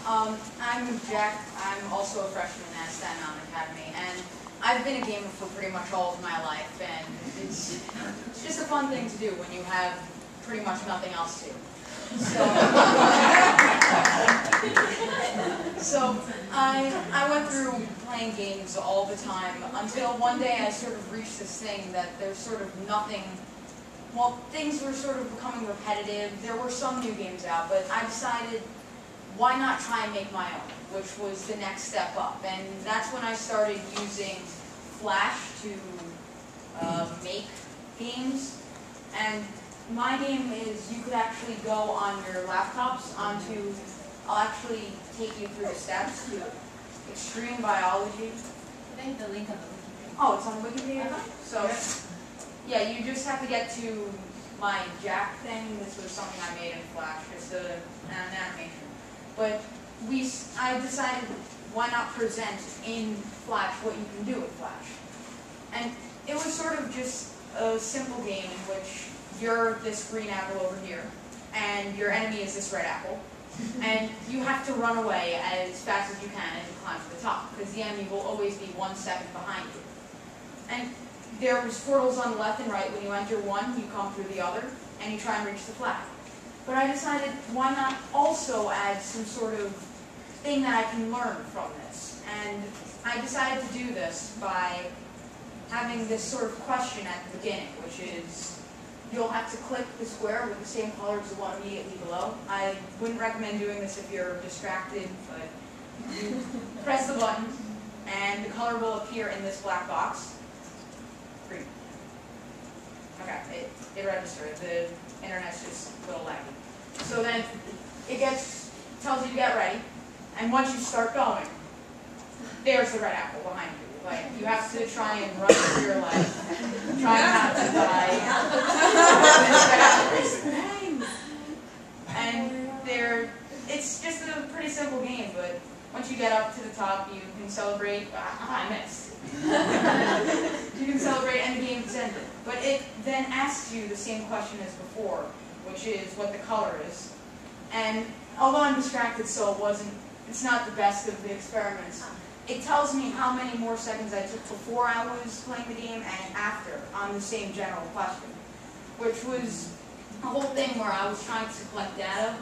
I'm Jack. I'm also a freshman at Staten Island Academy, and I've been a gamer for pretty much all of my life, and it's just a fun thing to do when you have pretty much nothing else to do. So I went through playing games all the time until one day I sort of reached this thing that there's sort of nothing. Well, things were sort of becoming repetitive. There were some new games out, but I decided, why not try and make my own, which was the next step up. And that's when I started using Flash to make games. And my game is, you could actually go on your laptops onto, I'll actually take you through the steps to extreme biology. I think the link on the Wikipedia. Oh, it's on Wikipedia? So, yeah, you just have to get to my Jack thing. This was something I made in Flash, just an animation. But I decided, why not present in Flash what you can do with Flash? And it was sort of just a simple game in which you're this green apple over here, and your enemy is this red apple, and you have to run away as fast as you can and climb to the top, because the enemy will always be 1 second behind you. And there was portals on the left and right. When you enter one, you come through the other, and you try and reach the flag. But I decided, why not also add some sort of thing that I can learn from this? And I decided to do this by having this sort of question at the beginning, which is, you'll have to click the square with the same color as the one immediately below. I wouldn't recommend doing this if you're distracted, but you press the button, and the color will appear in this black box. Green. Okay, it registered. The internet's just a little laggy. So then it tells you to get ready, and once you start going, there's the red apple behind you. Like, you have to try and run for your life, try not to die. And it's just a pretty simple game, but once you get up to the top, you can celebrate. I missed. You can celebrate, and the game's ended. But it then asks you the same question as before, which is what the color is. And although I'm distracted, so it's not the best of the experiments, it tells me how many more seconds I took before I was playing the game and after on the same general question, which was a whole thing where I was trying to collect data,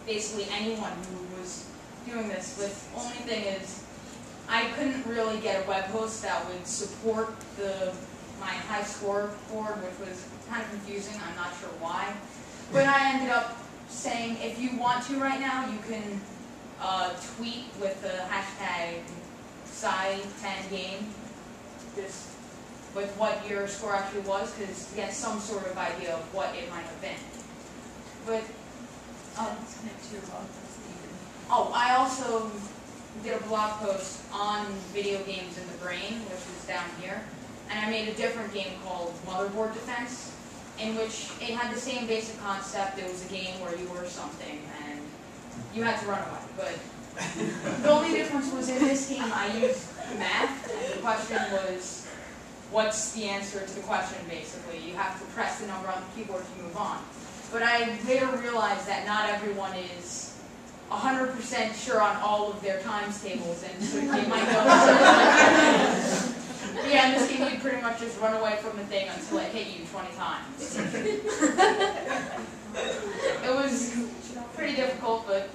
basically anyone who was doing this. But the only thing is, I couldn't really get a web host that would support my high score board, which was kind of confusing. I'm not sure why. But I ended up saying, if you want to right now, you can tweet with the hashtag Sci10Game, just with what your score actually was, because to get some sort of idea of what it might have been. But I also did a blog post on video games in the brain, which is down here, and I made a different game called Motherboard Defense, in which it had the same basic concept. It was a game where you were something and you had to run away. But the only difference was, in this game I used math, and the question was, what's the answer to the question, basically. You have to press the number on the keyboard to move on. But I later realized that not everyone is 100% sure on all of their times tables, and so they might go. Yeah, in this game you pretty much just run away from the thing until it hit you 20 times. It was pretty difficult, but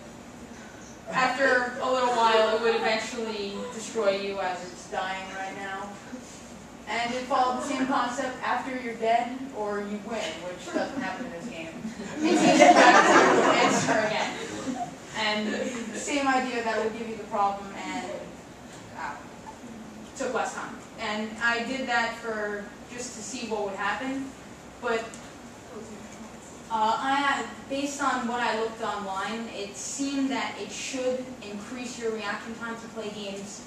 after a little while it would eventually destroy you, as it's dying right now. And it followed the same concept: after you're dead, or you win, which doesn't happen in this game. It takes you back to answer again. And the same idea that would give you the problem, and took less time. And I did that just to see what would happen. But based on what I looked online, it seemed that it should increase your reaction time to play games.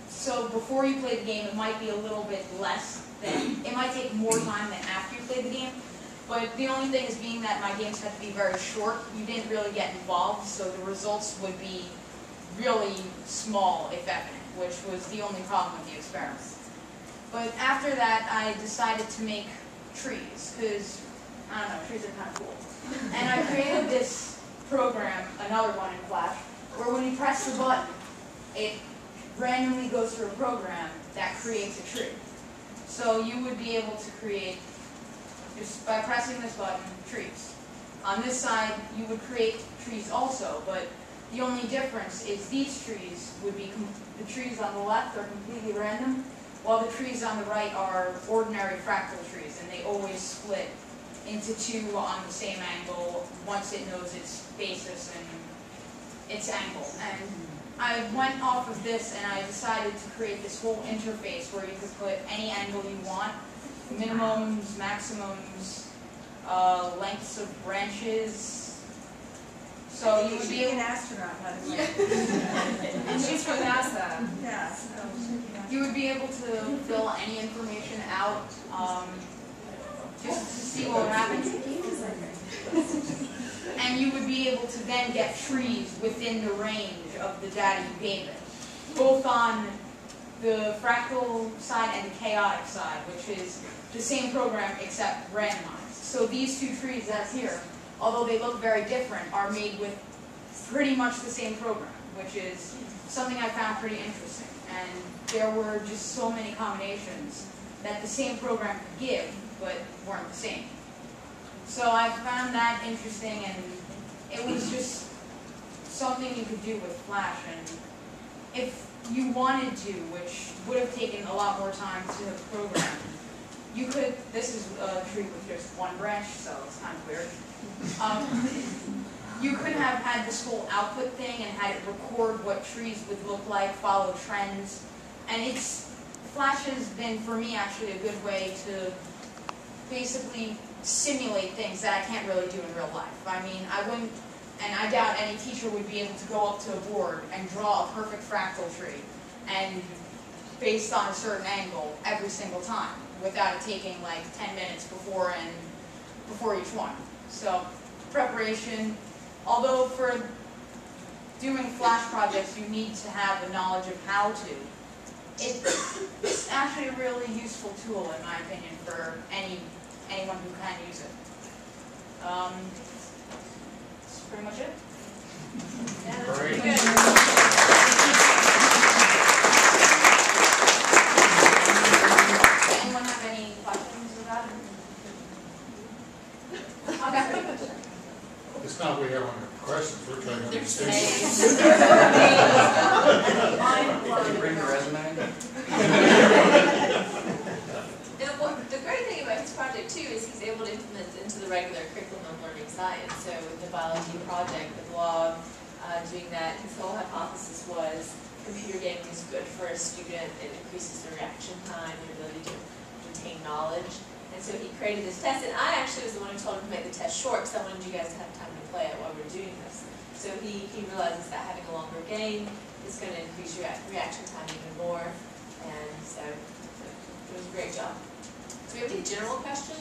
So before you play the game, it might be a little bit less than, it might take more time than after you play the game. But the only thing is, being that my games had to be very short, you didn't really get involved, so the results would be really small, if evident, which was the only problem with the experiment. But after that, I decided to make trees, because, I don't know, trees are kind of cool. And I created this program, another one in Flash, where when you press the button, it randomly goes through a program that creates a tree. So you would be able to create, just by pressing this button, trees. On this side, you would create trees also, but the only difference is these trees would be, the trees on the left are completely random, while the trees on the right are ordinary fractal trees, and they always split into two on the same angle once it knows its basis and its angle. And I went off of this and I decided to create this whole interface where you could put any angle you want, minimums, maximums, lengths of branches. So you would be an astronaut, by the way. And she's from NASA. Yeah. You would be able to fill any information out just to see what would happen. And you would be able to then get trees within the range of the data you gave it, both on the fractal side and the chaotic side, which is the same program except randomized. So these two trees that's here, although they look very different, are made with pretty much the same program, which is something I found pretty interesting. And there were just so many combinations that the same program could give, but weren't the same. So I found that interesting, and it was just something you could do with Flash. And if you wanted to, which would have taken a lot more time to have programmed, you could, this is a tree with just one branch, so it's kind of weird. You could have had this whole output thing and had it record what trees would look like, follow trends. And Flash has been, for me, actually a good way to basically simulate things that I can't really do in real life. I mean, I wouldn't, and I doubt any teacher would be able to go up to a board and draw a perfect fractal tree, and based on a certain angle every single time, without it taking like 10 minutes before each one. So, preparation, although for doing Flash projects you need to have a knowledge of how to, it's actually a really useful tool in my opinion for anyone who can use it. That's pretty much it. Yeah, that's Great. pretty good. Anyone have any questions about it? Okay. It's not we have any questions, we're trying to There's understand. Did you bring your resume? And the great thing about his project too is he's able to implement it into the regular curriculum of learning science. So with the biology project, the blog, doing that, his whole hypothesis was computer gaming is good for a student. It increases their reaction time, their ability to retain knowledge. And so he created this test, and I actually was the one who told him to make the test short because I wanted you guys to have time to play it while we're doing this. So he realizes that having a longer game is going to increase your reaction time even more, and so it was a great job. Do we have any general questions?